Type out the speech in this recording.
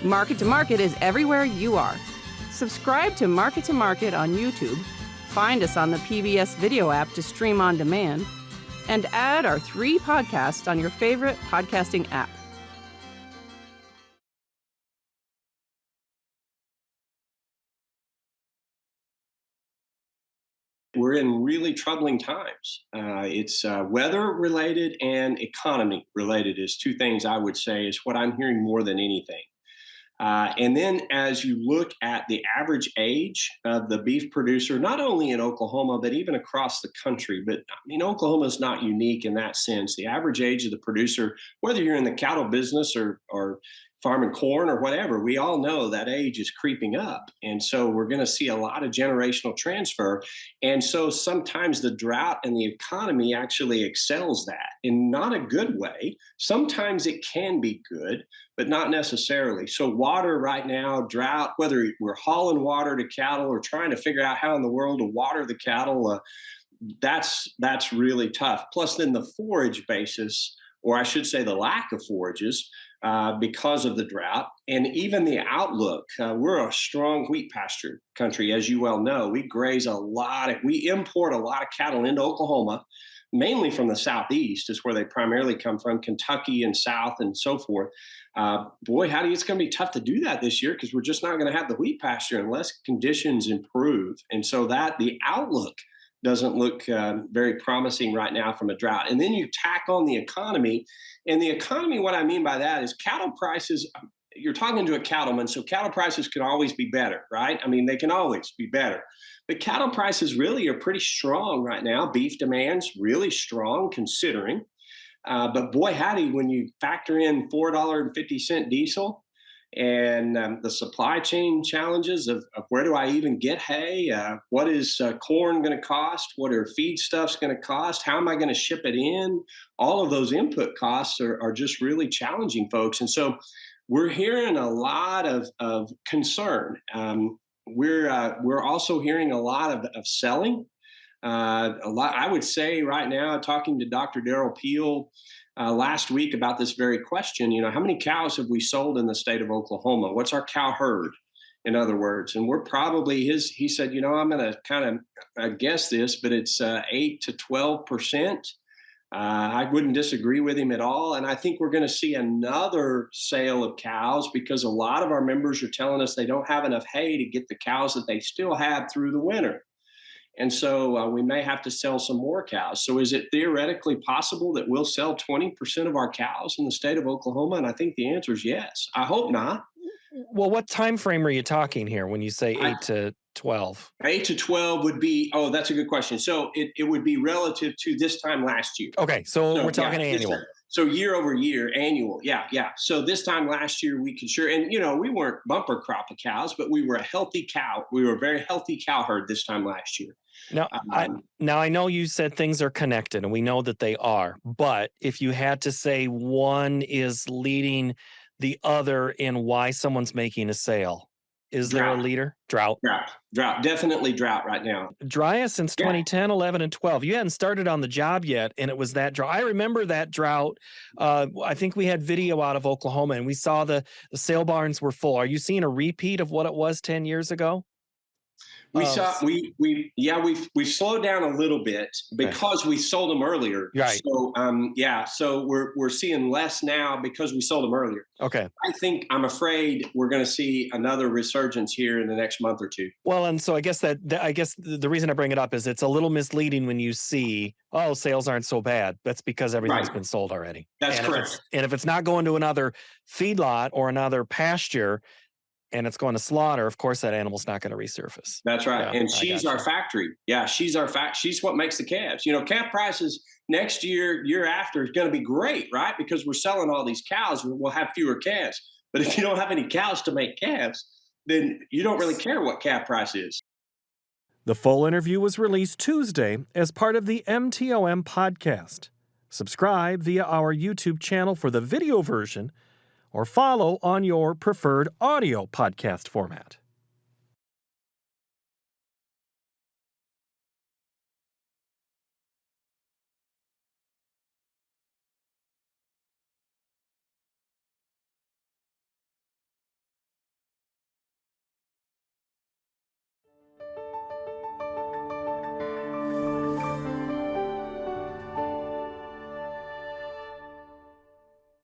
Market to Market is everywhere you are. Subscribe to Market on YouTube, find us on the PBS video app to stream on demand, and add our 3 podcasts on your favorite podcasting app. We're in really troubling times. It's weather-related and economy-related is 2 things I would say is what I'm hearing more than anything. And then as you look at the average age of the beef producer, not only in Oklahoma, but even across the country, but I mean, Oklahoma is not unique in that sense. The average age of the producer, whether you're in the cattle business or farming corn or whatever, we all know that age is creeping up. And so we're going to see a lot of generational transfer. And so sometimes the drought and the economy actually excels that in not a good way. Sometimes it can be good, but not necessarily. So water right now, drought, whether we're hauling water to cattle or trying to figure out how in the world to water the cattle, that's really tough. Plus then the forage basis, or I should say the lack of forages, because of the drought and even the outlook. We're a strong wheat pasture country, as you well know. We import a lot of cattle into Oklahoma, mainly from the southeast is where they primarily come from, Kentucky and south and so forth. Boy, howdy, it's going to be tough to do that this year because we're just not going to have the wheat pasture unless conditions improve. And so that the outlook doesn't look very promising right now from a drought. And then you tack on the economy. And the economy, what I mean by that is cattle prices, you're talking to a cattleman, so cattle prices can always be better, right? I mean, they can always be better. But cattle prices really are pretty strong right now. Beef demand's really strong considering. But boy, howdy, when you factor in $4.50 diesel, and the supply chain challenges of where do I even get hay? What is corn going to cost? What are feedstuffs going to cost? How am I going to ship it in? All of those input costs are just really challenging, folks. And so we're hearing a lot of concern. We're also hearing a lot of selling. I would say right now, talking to Dr. Darrell Peel last week about this very question, how many cows have we sold in the state of Oklahoma? What's our cow herd, in other words? And we're probably he said, I'm going to kind of guess this, but it's 8 to 12%. I wouldn't disagree with him at all. And I think we're going to see another sale of cows because a lot of our members are telling us they don't have enough hay to get the cows that they still have through the winter. And so we may have to sell some more cows. So is it theoretically possible that we'll sell 20% of our cows in the state of Oklahoma? And I think the answer is yes. I hope not. Well, what time frame are you talking here when you say 8 to 12? 8 to 12 would be, that's a good question. So it would be relative to this time last year. Okay, so we're talking annual. So year over year, annual. Yeah. So this time last year, we could and we weren't bumper crop of cows, but we were a healthy cow. We were a very healthy cow herd this time last year. Now, I know you said things are connected, and we know that they are. But if you had to say one is leading the other in why someone's making a sale, is there a leader? Drought. Definitely drought right now. Driest since 2010, 11, and 12. You hadn't started on the job yet, and it was that drought. I remember that drought. I think we had video out of Oklahoma, and we saw the sale barns were full. Are you seeing a repeat of what it was 10 years ago? We've slowed down a little bit because we sold them earlier. Right. So so we're seeing less now because we sold them earlier. Okay. I'm afraid we're going to see another resurgence here in the next month or two. Well, and so I guess the reason I bring it up is it's a little misleading when you see, sales aren't so bad. That's because everything's been sold already. That's correct. And if it's not going to another feedlot or another pasture, and it's going to slaughter, of course, that animal's not going to resurface. That's right. Yeah, and she's our factory. Yeah, she's what makes the calves. Calf prices next year after is going to be great, right? Because we're selling all these cows, we'll have fewer calves. But if you don't have any cows to make calves, then you don't really care what calf price is. The full interview was released Tuesday as part of the MTOM podcast. Subscribe via our YouTube channel for the video version, or follow on your preferred audio podcast format.